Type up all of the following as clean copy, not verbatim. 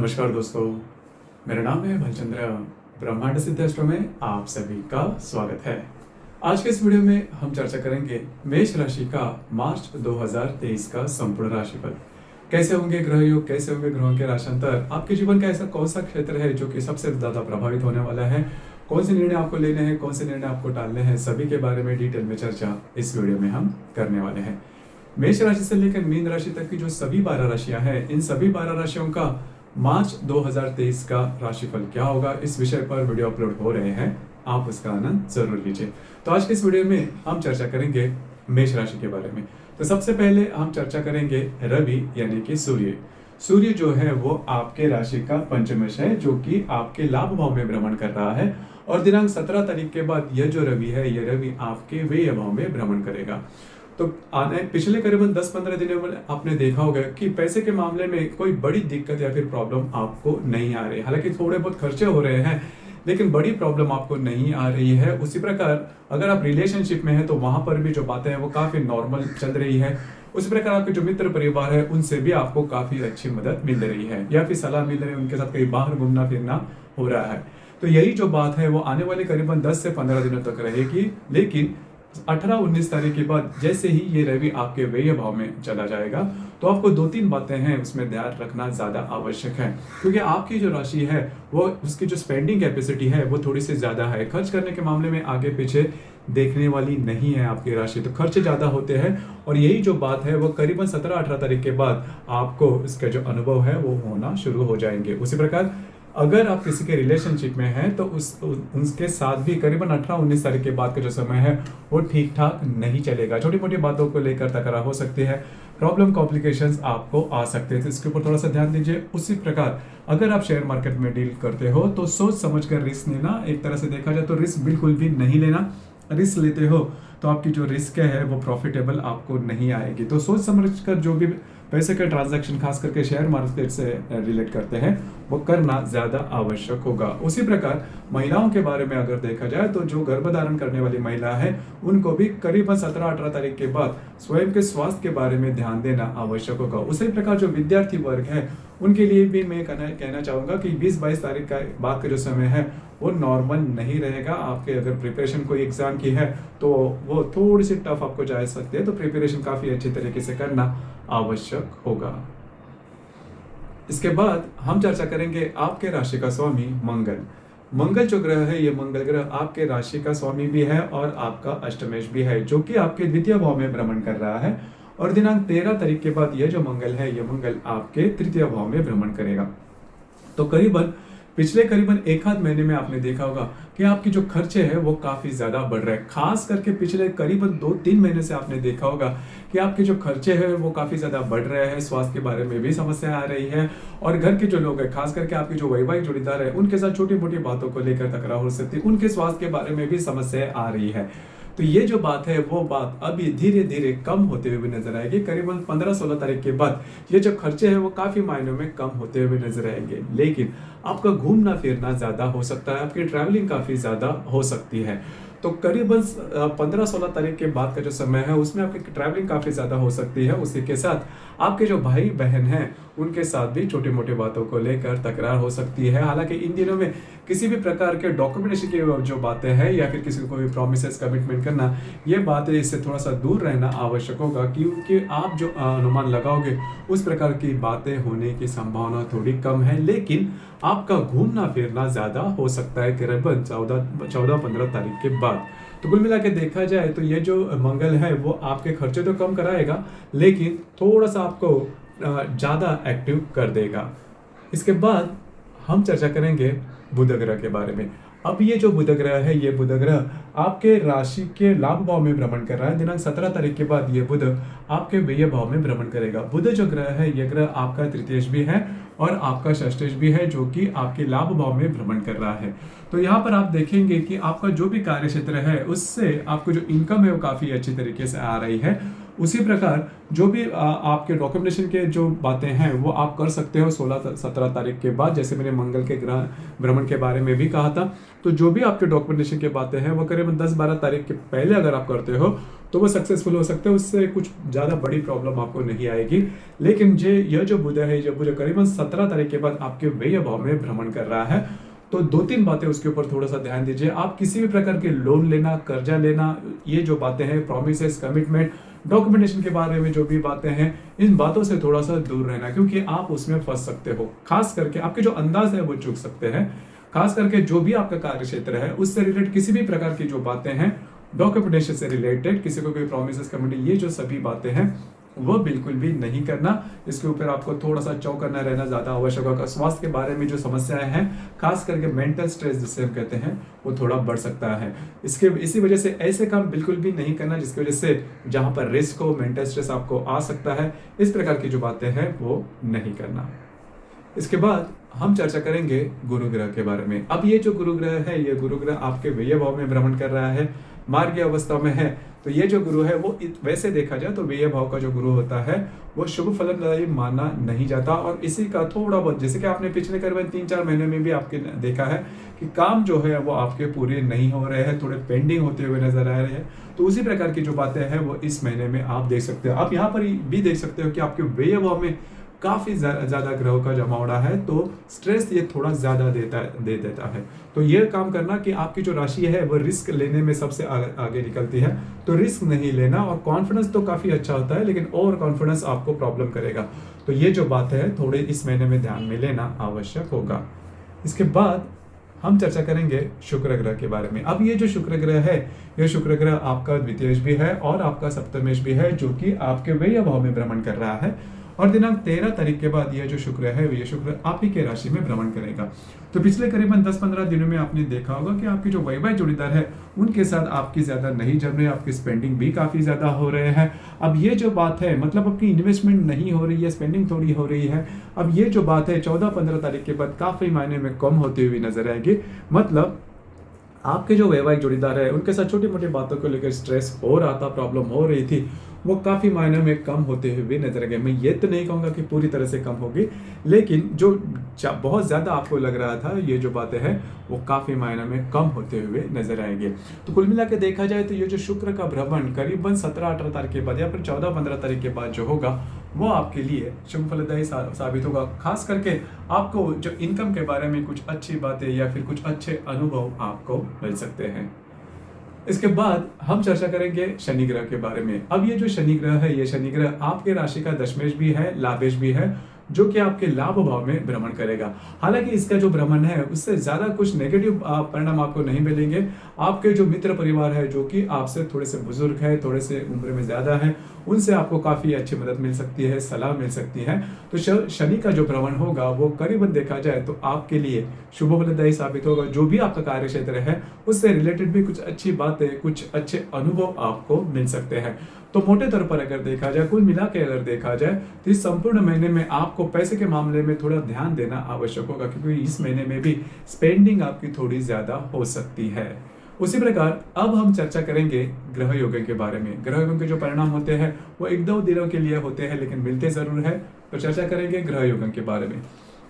नमस्कार दोस्तों, मेरा नाम है भालचंद्र। ब्रह्मांड सिद्धेश्वर में आप सभी का स्वागत है। आज के इस वीडियो में हम चर्चा करेंगे मेष राशि का मार्च 2023 का संपूर्ण राशिफल। कैसे होंगे ग्रह योग, कैसे होंगे ग्रहों के राशांतर, आपके जीवन का ऐसा कौन सा क्षेत्र है जो कि सबसे ज्यादा प्रभावित होने वाला है, कौन से निर्णय आपको लेने हैं, कौन से निर्णय आपको टालने हैं, सभी के बारे में डिटेल में चर्चा इस वीडियो में हम करने वाले हैं। मेष राशि से लेकर मीन राशि तक की जो सभी 12 राशियां हैं, इन सभी 12 राशियों का मार्च 2023 का राशिफल क्या होगा, इस विषय पर वीडियो अपलोड हो रहे हैं, आप उसका आनंद जरूर लीजिए। तो आज के इस वीडियो में हम चर्चा करेंगे मेष राशि के बारे में। तो सबसे पहले हम चर्चा करेंगे रवि यानी कि सूर्य। सूर्य जो है वो आपके राशि का पंचमेश है, जो कि आपके लाभ भाव में भ्रमण कर रहा है और दिनांक 17 तारीख के बाद यह जो रवि है, यह रवि आपके व्यय भाव में भ्रमण करेगा। तो पिछले करीबन 10-15 दिनों में आपने देखा होगा कि पैसे के मामले में कोई बड़ी दिक्कत या फिर प्रॉब्लम आपको नहीं आ रही। हालांकि थोड़े बहुत खर्चे हो रहे हैं, लेकिन बड़ी प्रॉब्लम आपको नहीं आ रही है। उसी प्रकार अगर आप रिलेशनशिप में हैं तो वहां पर भी जो बातें हैं वो काफी नॉर्मल चल रही है। उसी प्रकार आपके जो मित्र परिवार है उनसे भी आपको काफी अच्छी मदद मिल रही है या फिर सलाह मिल रही है, उनके साथ कहीं बाहर घूमना फिरना हो रहा है। तो यही जो बात है वो आने वाले करीबन 10 से 15 दिनों तक रहेगी। लेकिन 18-19 तारीख के बाद जैसे ही ये रवि आपके व्यय भाव में चला जाएगा तो आपको 2-3 बातें हैं उसमें ध्यान रखना ज्यादा आवश्यक है, क्योंकि आपकी जो राशि है वो उसकी जो स्पेंडिंग कैपेसिटी है वो थोड़ी सी ज्यादा है। खर्च करने के मामले में आगे पीछे देखने वाली नहीं है आपकी राशि, तो खर्चे ज्यादा होते हैं और यही जो बात है वो करीबन 17-18 तारीख के बाद आपको इसका जो अनुभव है वो होना शुरू हो जाएंगे। उसी प्रकार अगर आप किसी के रिलेशनशिप में हैं तो उसके साथ भी करीबन 18-19 तारीख के बाद का जो समय है वो ठीक ठाक नहीं चलेगा। छोटी मोटी बातों को लेकर तकरार हो सकती है, प्रॉब्लम कॉम्प्लिकेशंस आपको आ सकते हैं, तो इसके ऊपर थोड़ा सा ध्यान दीजिए। उसी प्रकार अगर आप शेयर मार्केट में डील करते हो तो सोच समझ कर रिस्क लेना। एक तरह से देखा जाए तो रिस्क बिल्कुल भी नहीं लेना। रिस्क लेते हो तो आपकी जो रिस्क है वो प्रॉफिटेबल आपको नहीं आएगी। तो सोच समझ कर जो भी पैसे के ट्रांजैक्शन खास करके शेयर मार्केट से रिलेट करते हैं वो करना ज्यादा आवश्यक होगा। उसी प्रकार महिलाओं के बारे में अगर देखा जाए तो जो गर्भधारण करने वाली महिला है उनको भी करीबन 17-18 तारीख के बाद स्वयं के स्वास्थ्य के बारे में ध्यान देना आवश्यक होगा। उसी प्रकार जो विद्यार्थी वर्ग है उनके लिए भी मैं कहना चाहूंगा कि 20-22 तारीख का बाद का जो समय है वो नॉर्मल नहीं रहेगा। आपके अगर प्रिपरेशन कोई एग्जाम की है तो वो थोड़ी सी टफ आपको जा सकती है, तो प्रिपरेशन काफी अच्छी तरीके से करना आवश्यक होगा। इसके बाद हम चर्चा करेंगे आपके राशि का स्वामी मंगल। मंगल जो ग्रह है, ये मंगल ग्रह आपके राशि का स्वामी भी है और आपका अष्टमेश भी है, जो कि आपके द्वितीय भाव में भ्रमण कर रहा है और दिनांक 13 तारीख के बाद यह जो मंगल है, यह मंगल आपके तृतीय भाव में भ्रमण करेगा। तो पिछले करीबन 1 आध महीने में आपने देखा होगा कि आपकी जो खर्चे हैं वो काफी ज्यादा बढ़ रहे हैं। खास करके पिछले करीबन 2-3 महीने से आपने देखा होगा कि आपके जो खर्चे हैं वो काफी ज्यादा बढ़ रहे हैं। स्वास्थ्य के बारे में भी समस्या आ रही है और घर के जो लोग हैं, खास करके आपके जो वैवाहिक जोड़ीदार है, उनके साथ छोटी मोटी बातों को लेकर तकरार हो सकती है, उनके स्वास्थ्य के बारे में भी समस्या आ रही है। तो ये जो बात है वो बात अभी धीरे धीरे कम होते हुए नजर आएगी। करीबन 15-16 तारीख के बाद ये जो खर्चे हैं वो काफी मायनों में कम होते हुए नजर आएंगे। लेकिन आपका घूमना फिरना ज्यादा हो सकता है, आपकी ट्रैवलिंग काफी ज्यादा हो सकती है। तो करीबन 15-16 तारीख के बाद का जो समय है उसमें आपकी ट्रैवलिंग काफी ज्यादा हो सकती है। उसी के साथ आपके जो भाई बहन हैं उनके साथ भी छोटी मोटी बातों को लेकर तकरार हो सकती है। हालांकि इन दिनों में किसी भी प्रकार के डॉक्यूमेंटेशन की जो बातें हैं या फिर किसी को भी प्रॉमिसेस कमिटमेंट करना, ये बातें इससे थोड़ा सा दूर रहना आवश्यक होगा, क्योंकि आप जो अनुमान लगाओगे उस प्रकार की बातें होने की संभावना थोड़ी कम है। लेकिन आपका घूमना फिरना ज्यादा हो सकता है करीबन 14-15 तारीख के बाद। तो कुल मिला के देखा जाए तो ये जो मंगल है वो आपके खर्चे तो कम कराएगा, लेकिन थोड़ा सा आपको ज्यादा एक्टिव कर देगा। इसके बाद हम चर्चा करेंगे बुध ग्रह के बारे में। अब ये जो बुध ग्रह है, ये बुध ग्रह आपके राशि के लाभ भाव में भ्रमण कर रहा है। दिनांक 17 तारीख के बाद ये बुध आपके व्यय भाव में भ्रमण करेगा। बुध जो ग्रह है, ये ग्रह आपका तृतीयेश भी है और आपका षष्ठेश भी है, जो कि आपके लाभ भाव में भ्रमण कर रहा है। तो यहाँ पर आप देखेंगे कि आपका जो भी कार्य क्षेत्र है उससे आपको जो इनकम है वो काफी अच्छी तरीके से आ रही है। उसी प्रकार जो भी आपके डॉक्यूमेंटेशन के जो बातें हैं वो आप कर सकते हो 16-17 तारीख के बाद, जैसे मैंने मंगल के ग्रह भ्रमण के बारे में भी कहा था। तो जो भी आपके डॉक्यूमेंटेशन की बातें हैं वो करीबन 10-12 तारीख के पहले अगर आप करते हो तो वो सक्सेसफुल हो सकते हैं, उससे कुछ ज़्यादा बड़ी प्रॉब्लम आपको नहीं आएगी। लेकिन यह जो बुध है, जब जो करीबन 17 तारीख के बाद आपके व्यय भाव में भ्रमण कर रहा है, तो 2-3 बातें उसके ऊपर थोड़ा सा ध्यान दीजिए। आप किसी भी प्रकार के लोन लेना, कर्जा लेना, ये जो बातें हैं, प्रॉमिसेस, कमिटमेंट, डॉक्यूमेंटेशन के बारे में जो भी बातें हैं, इन बातों से थोड़ा सा दूर रहना, क्योंकि आप उसमें फंस सकते हो। खास करके आपके जो अंदाज है वो चूक सकते हैं। खास करके जो भी आपका कार्य क्षेत्र है उससे रिलेटेड किसी भी प्रकार की जो बातें हैं, डॉक्यूमेंटेशन से रिलेटेड, किसी को कोई प्रॉमिसेस, कमिटमेंट, ये जो सभी बातें हैं वो बिल्कुल भी नहीं करना। इसके ऊपर आपको थोड़ा सा चौकन्ना रहना ज्यादा आवश्यक होगा। स्वास्थ्य के बारे में जो समस्याएं हैं, खास करके मेंटल स्ट्रेस जिसे हम कहते हैं, वो थोड़ा बढ़ सकता है। इसी वजह से ऐसे काम बिल्कुल भी नहीं करना जिसकी वजह से जहां पर रिस्क हो, मेंटल स्ट्रेस आपको आ सकता है। इस प्रकार की जो बातें हैं वो नहीं करना। इसके बाद हम चर्चा करेंगे गुरु ग्रह के बारे में। अब ये जो गुरु ग्रह है, ये गुरु ग्रह आपके व्यय भाव में भ्रमण कर रहा है, मार्गीय अवस्था में है। तो ये जो गुरु है वो वैसे देखा जाए तो व्यय भाव का जो गुरु होता है वो शुभ फलदायी माना नहीं जाता। और इसी का थोड़ा बहुत, जैसे कि आपने पिछले करीबन 3-4 महीने में भी आपके देखा है कि काम जो है वो आपके पूरे नहीं हो रहे हैं, थोड़े पेंडिंग होते हुए नजर आ रहे हैं। तो उसी प्रकार की जो बातें हैं वो इस महीने में आप देख सकते हो। आप यहाँ पर भी देख सकते हो कि आपके व्यय भाव में काफी ज्यादा ग्रहों का जमावड़ा है, तो स्ट्रेस ये थोड़ा ज्यादा दे देता है। तो ये काम करना कि आपकी जो राशि है वो रिस्क लेने में सबसे आगे निकलती है, तो रिस्क नहीं लेना। और कॉन्फिडेंस तो काफी अच्छा होता है, लेकिन ओवर कॉन्फिडेंस आपको प्रॉब्लम करेगा। तो ये जो बात है थोड़े इस महीने में ध्यान में लेना आवश्यक होगा। इसके बाद हम चर्चा करेंगे शुक्र ग्रह के बारे में। अब ये जो शुक्र ग्रह है, ये शुक्र ग्रह आपका द्वितीयेश भी है और आपका सप्तमेश भी है, जो कि आपके व्यय भाव में भ्रमण कर रहा है। और दिनांक 13 तारीख के बाद यह जो शुक्र है, ये शुक्र आप ही के राशि में भ्रमण करेगा। तो पिछले करीबन 10-15 दिनों में आपने देखा होगा कि आपके जो वैवाहिक जोड़ीदार है उनके साथ आपकी ज्यादा नहीं जम रहे, आपकी स्पेंडिंग भी काफी ज्यादा हो रहे हैं। अब ये जो बात है, मतलब आपकी इन्वेस्टमेंट नहीं हो रही है, स्पेंडिंग थोड़ी हो रही है। अब ये जो बात है 14-15 तारीख के बाद काफी मायने में कम होती हुई नजर आएगी। मतलब आपके जो वैवाहिक जोड़ीदार है उनके साथ छोटी मोटी बातों को लेकर स्ट्रेस हो रहा था, प्रॉब्लम हो रही थी, वो काफी मायने में कम होते हुए नजर आएंगे। मैं ये तो नहीं कहूंगा कि पूरी तरह से कम होगी, लेकिन जो बहुत ज्यादा आपको लग रहा था, ये जो बातें हैं वो काफी मायने में कम होते हुए नजर आएंगे। तो कुल मिला के देखा जाए तो ये जो शुक्र का भ्रमण करीबन 17-18 तारीख के बाद या फिर 14-15 तारीख के बाद जो होगा वो आपके लिए शुभ फलदायी साबित होगा। खास करके आपको जो इनकम के बारे में कुछ अच्छी बातें या फिर कुछ अच्छे अनुभव आपको मिल सकते हैं। इसके बाद हम चर्चा करेंगे शनि ग्रह के बारे में। अब ये जो शनि ग्रह है, ये शनि ग्रह आपके राशि का दशमेश भी है, लाभेश भी है, जो कि आपके लाभ भाव में भ्रमण करेगा। हालांकि इसका जो भ्रमण है उससे ज्यादा कुछ नेगेटिव परिणाम आपको नहीं मिलेंगे। आपके जो मित्र परिवार है, जो कि आपसे थोड़े से बुजुर्ग है, थोड़े से उम्र में ज्यादा है, उनसे आपको काफी अच्छी मदद मिल सकती है, सलाह मिल सकती है। तो शनि का जो भ्रमण होगा वो करीबन देखा जाए तो आपके लिए शुभ फलदायी साबित होगा। जो भी आपका कार्य क्षेत्र है उससे रिलेटेड भी कुछ अच्छी बातें, कुछ अच्छे अनुभव आपको मिल सकते हैं। तो मोटे तौर पर अगर देखा जाए, कुल मिला के अगर देखा जाए तो इस संपूर्ण महीने में आपको पैसे के मामले में थोड़ा ध्यान देना आवश्यक होगा, क्योंकि इस महीने में भी स्पेंडिंग आपकी थोड़ी ज्यादा हो सकती है। उसी प्रकार अब हम चर्चा करेंगे ग्रह योगों के बारे में। ग्रह योगों के जो परिणाम होते हैं वो 1-2 दिनों के लिए होते हैं, लेकिन मिलते जरूर है। तो चर्चा करेंगे ग्रह योगों के बारे में।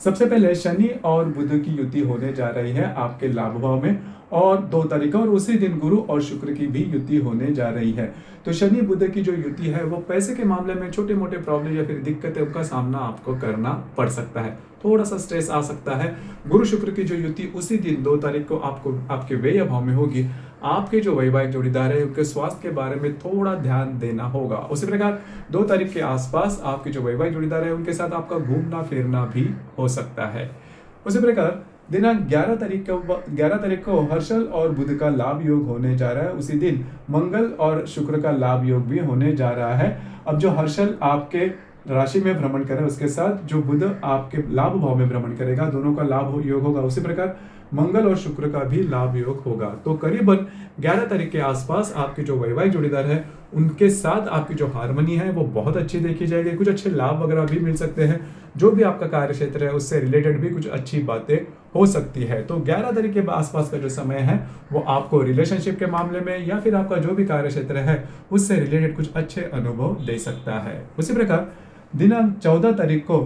सबसे पहले शनि और बुध की युति होने जा रही है आपके लाभ भाव में, और 2 तारीख और उसी दिन गुरु और शुक्र की भी युति होने जा रही है। तो शनि बुध की जो युति है वो पैसे के मामले में छोटे मोटे प्रॉब्लम या फिर दिक्कतों का सामना आपको करना पड़ सकता है, थोड़ा सा स्ट्रेस आ सकता है। गुरु शुक्र की जो युति उसी दिन 2 तारीख को आपको आपके व्यय भाव में होगी। आपके जो वैवाहिक जोड़ीदार है उनके स्वास्थ्य के बारे में थोड़ा ध्यान देना होगा। उसी प्रकार 2 तारीख के आसपास आपके जो वैवाहिक जोड़ीदार है उनके साथ आपका घूमना फिरना भी हो सकता है। उसी प्रकार दिनांक 11 तारीख को हर्षल और बुध का लाभ योग होने जा रहा है। उसी दिन मंगल और शुक्र का लाभ योग भी होने जा रहा है। अब जो हर्षल आपके राशि में भ्रमण करे उसके साथ जो बुध आपके लाभ भाव में भ्रमण करेगा, दोनों का लाभ योग होगा। उसी प्रकार मंगल और शुक्र का भी लाभ योग होगा। तो करीबन 11 तारीख के आसपास आपके जो वैवाहिक जोड़ीदार है उनके साथ आपकी जो हार्मनी है वो बहुत अच्छी देखी जाएगी। कुछ अच्छे लाभ वगैरह भी मिल सकते हैं। जो भी आपका कार्य क्षेत्र है उससे रिलेटेड भी कुछ अच्छी बातें हो सकती है। तो 11 तारीख के आसपास का जो समय है वो आपको रिलेशनशिप के मामले में या फिर आपका जो भी कार्य क्षेत्र है उससे रिलेटेड कुछ अच्छे अनुभव दे सकता है। उसी प्रकार दिनांक 14 तारीख को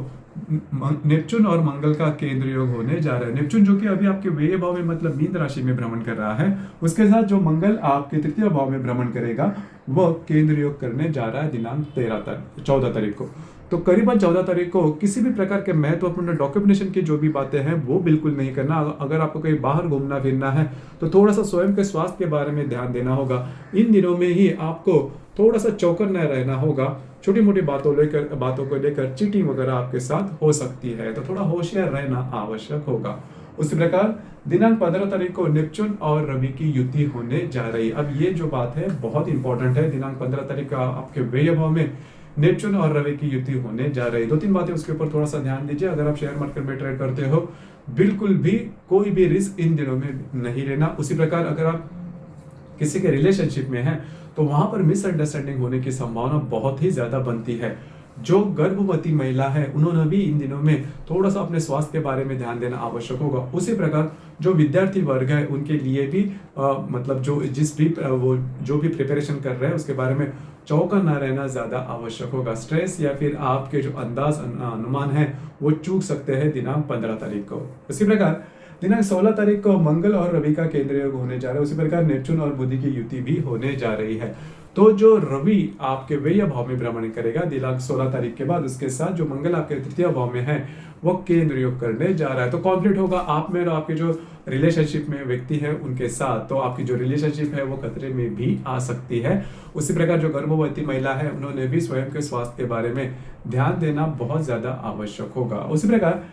नेपच्यून और मंगल का केंद्र योग होने जा रहा है। नेपच्यून जो कि अभी आपके व्यय भाव में मतलब मीन राशि में भ्रमण कर रहा है, उसके साथ जो मंगल आपके तृतीय भाव में भ्रमण करेगा वह केंद्र योग करने जा रहा है दिनांक 14 तारीख को। तो करीबन 14 तारीख को किसी भी प्रकार के महत्वपूर्ण डॉक्यूमेंटेशन की जो भी बातें हैं वो बिल्कुल नहीं करना। अगर आपको कहीं बाहर घूमना फिरना है तो थोड़ा सा स्वयं के स्वास्थ्य के बारे में ध्यान देना होगा। इन दिनों में ही आपको थोड़ा सा चौकन्ना रहना होगा। छोटी मोटी बातों को लेकर चीटिंग वगैरह आपके साथ हो सकती है, तो थोड़ा होशियार रहना आवश्यक होगा। उसी प्रकार दिनांक 15 तारीख को नेपच्यून और रवि की युति होने जा रही है। अब ये जो बात है बहुत इंपॉर्टेंट है। दिनांक 15 तारीख का आपके व्यय भाव में नेपच्यून और रवि की युति होने जा रही है। 2-3 बातें उसके ऊपर थोड़ा सा ध्यान दीजिए। अगर आप शेयर मार्केट में ट्रेड करते हो, बिल्कुल भी कोई भी रिस्क इन दिनों में नहीं लेना। उसी प्रकार अगर आप किसी के रिलेशनशिप में हैं तो वहां पर मिसअंडरस्टैंडिंग होने की संभावना बहुत ही ज्यादा बनती है। जो गर्भवती महिला है उन्होंने भी इन दिनों में थोड़ा सा अपने स्वास्थ्य के बारे में ध्यान देना आवश्यक होगा। उसी प्रकार जो विद्यार्थी वर्ग है उनके लिए भी मतलब वो जो भी प्रिपरेशन कर रहे हैं उसके बारे में चौकन्ना रहना ज्यादा आवश्यक होगा। स्ट्रेस या फिर आपके जो अनुमान है वो चूक सकते हैं दिनांक 15 तारीख को। इसी प्रकार दिनांक 16 तारीख को मंगल और रवि का केंद्रीय योग होने जा रहा है। उसी प्रकार नेपच्यून और बुध की युति भी होने जा रही है। तो जो रवि आपके व्यय भाव में भ्रमण करेगा दिनांक 16 तारीख के बाद, उसके साथ जो मंगल आपके तृतीय भाव में है वो केंद्र योग करने जा रहा है। तो कॉन्फ्लिक्ट होगा आप में और आपके जो रिलेशनशिप में व्यक्ति है उनके साथ। तो आपकी जो रिलेशनशिप है वो खतरे में भी आ सकती है। उसी प्रकार जो गर्भवती महिला है उन्होंने भी स्वयं के स्वास्थ्य के बारे में ध्यान देना बहुत ज्यादा आवश्यक होगा। उसी प्रकार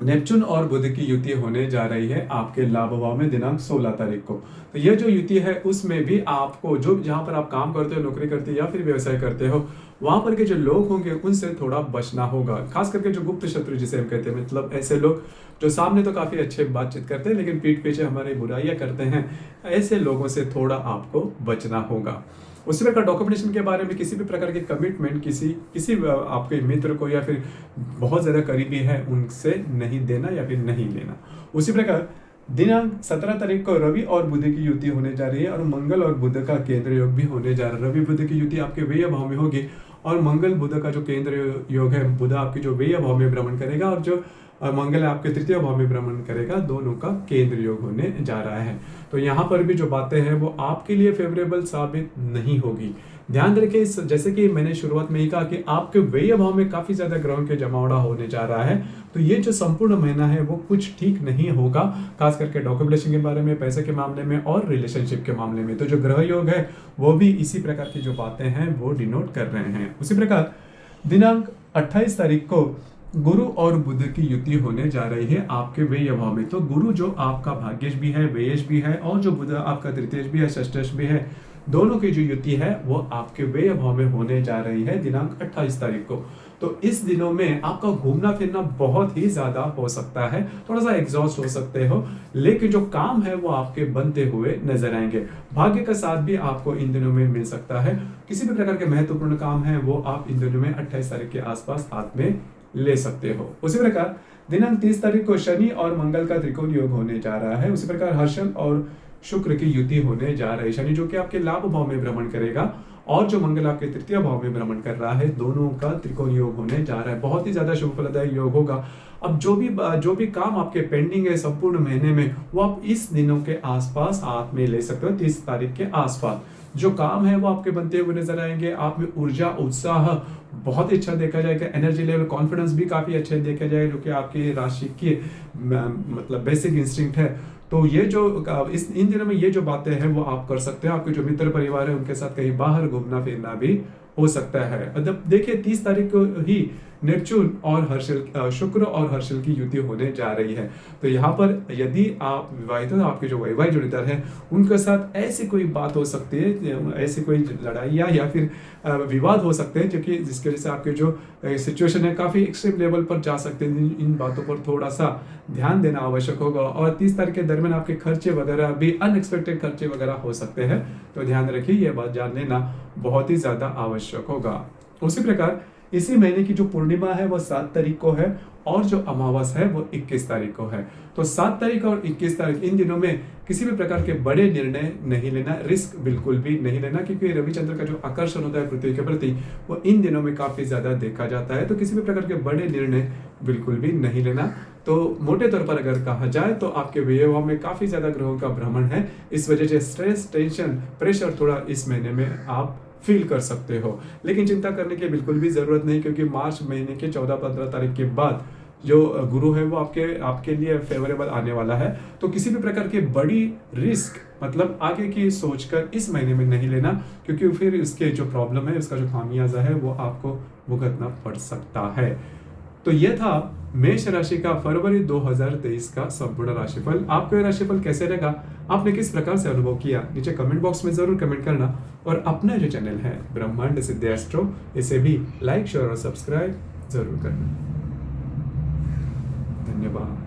नेपच्यून और बुध की युति होने जा रही है आपके लाभ भाव में दिनांक 16 तारीख को। तो ये जो युति है उसमें भी आपको जो जहां पर आप काम करते हो, नौकरी करते हो या फिर व्यवसाय करते हो, वहां पर के जो लोग होंगे उनसे थोड़ा बचना होगा। खास करके जो गुप्त शत्रु जिसे हम कहते हैं, मतलब ऐसे लोग जो सामने तो काफी अच्छे बातचीत करते हैं लेकिन पीठ पीछे हमारी बुराइयां करते हैं, ऐसे लोगों से थोड़ा आपको बचना होगा। उसी प्रकार डॉक्यूमेंटेशन के बारे में किसी भी प्रकार के कमिटमेंट किसी आपके मित्र को या फिर बहुत ज्यादा करीबी है उनसे नहीं देना या फिर नहीं लेना। उसी प्रकार दिनांक 17 तारीख को रवि और बुध की युति होने जा रही है और मंगल और बुध का केंद्र योग भी होने जा रहा है। रवि बुध की युति आपके व्यय भाव में होगी और मंगल बुध का जो केंद्र योग है, बुध आपके जो व्यय भाव में भ्रमण करेगा और जो मंगल आपके तृतीय भाव में भ्रमण करेगा, दोनों का केंद्र योग होने जा रहा है। तो यहाँ पर भी जो बातें हैं वो आपके लिए फेवरेबल साबित नहीं होगी। ध्यान रखें, जैसे कि मैंने शुरुआत में ही कहा कि आपके व्यय भाव में काफी ज्यादा ग्रहों के जमावड़ा होने जा रहा है। तो ये जो संपूर्ण महीना है वो कुछ ठीक नहीं होगा, खास करके डॉक्यूमेंटेशन के बारे में, पैसे के मामले में और रिलेशनशिप के मामले में। तो जो ग्रह योग है वो भी इसी प्रकार की जो बातें हैं वो डिनोट कर रहे हैं। उसी प्रकार दिनांक 28 तारीख को गुरु और बुध की युति होने जा रही है आपके व्यय भाव में। तो गुरु जो आपका भाग्येश भी है, व्ययेश भी है, और जो बुध आपका तृतीयेश भी है, षष्ठेश भी है, दोनों की जो युति है वो आपके व्यय भाव में होने जा रही है दिनांक 28 तारीख को। तो इस दिनों में आपका घूमना फिरना बहुत ही ज्यादा हो सकता है, थोड़ा सा एग्जॉस्ट हो सकते हो, लेकिन जो काम है वो आपके बनते हुए नजर आएंगे। भाग्य का साथ भी आपको इन दिनों में मिल सकता है। किसी भी प्रकार के महत्वपूर्ण काम है वो आप इन दिनों में 28 तारीख के आसपास हाथ में ले सकते हो। उसी प्रकार दिनांक 30 तारीख को शनि और मंगल का त्रिकोण योग होने जा रहा है। उसी प्रकार हर्षल और शुक्र की युति होने जा रही है। शनि जो कि आपके लाभ भाव में भ्रमण करेगा और जो मंगल आपके तृतीय भाव में भ्रमण कर रहा है, दोनों का त्रिकोण योग होने जा रहा है। बहुत ही ज्यादा शुभ फलदायी योग होगा। अब जो भी काम आपके पेंडिंग है संपूर्ण महीने में, वो आप इस दिनों के आसपास हाथ में ले सकते हो। 30 तारीख के आसपास जो काम है वो आपके बनते हुए नजर आएंगे। आप में ऊर्जा, उत्साह बहुत ही अच्छा देखा जाएगा। एनर्जी लेवल, कॉन्फिडेंस भी काफी अच्छे देखा जाएगा, जो कि आपकी राशि की मतलब बेसिक इंस्टिंक्ट है। तो ये जो इन दिनों में ये जो बातें हैं वो आप कर सकते हैं। आपके जो मित्र परिवार है उनके साथ कहीं बाहर घूमना फिरना भी हो सकता है। अब देखिए 30 तारीख को ही नेपच्यून और हर्षल, शुक्र और हर्षल की युति होने जा रही है। तो यहाँ पर यदि आप विवाहित हो, आपके जो वैवाहिक जोड़ीदार हैं उनके साथ ऐसी कोई बात हो सकती है, ऐसी कोई लड़ाई या फिर विवाद हो सकते हैं, क्योंकि जिसकी वजह से आपके जो सिचुएशन है काफी एक्सट्रीम लेवल पर जा सकते हैं। इन बातों पर थोड़ा सा ध्यान देना आवश्यक होगा। और 30 तारीख के दरमियान आपके खर्चे वगैरह भी, अनएक्सपेक्टेड खर्चे वगैरह हो सकते हैं। तो ध्यान रखिए, यह बात जान लेना बहुत ही ज्यादा आवश्यक होगा। उसी प्रकार इसी महीने की जो पूर्णिमा है वो 7 तारीख को है और जो अमावस है वो 21 तारीख को है। तो 7 तारीख और 21 तारीख इन दिनों में किसी भी प्रकार के बड़े निर्णय नहीं लेना, रिस्क बिल्कुल भी नहीं लेना, क्योंकि रविचंद्र का जो आकर्षण होता है पृथ्वी के प्रति वो इन दिनों में काफी ज्यादा देखा जाता है। तो किसी भी प्रकार के बड़े निर्णय बिल्कुल भी नहीं लेना। तो मोटे तौर पर अगर कहा जाए तो आपके व्यवहार में काफी ज्यादा ग्रहों का भ्रमण है, इस वजह से स्ट्रेस, टेंशन, प्रेशर थोड़ा इस महीने में आप फील कर सकते हो। लेकिन चिंता करने की बिल्कुल भी जरूरत नहीं, क्योंकि मार्च महीने के 14-15 तारीख के बाद जो गुरु है वो आपके लिए फेवरेबल आने वाला है। तो किसी भी प्रकार की बड़ी रिस्क मतलब आगे की सोचकर इस महीने में नहीं लेना, क्योंकि फिर इसके जो प्रॉब्लम है, उसका जो खामियाजा है वो आपको भुगतना पड़ सकता है। तो यह था मेष राशि का फरवरी 2023 का संपूर्ण राशिफल। आपको यह राशिफल कैसे लगा, आपने किस प्रकार से अनुभव किया, नीचे कमेंट बॉक्स में जरूर कमेंट करना। और अपना जो चैनल है ब्रह्मांड सिद्धि एस्ट्रो, इसे भी लाइक, शेयर और सब्सक्राइब जरूर करना। धन्यवाद।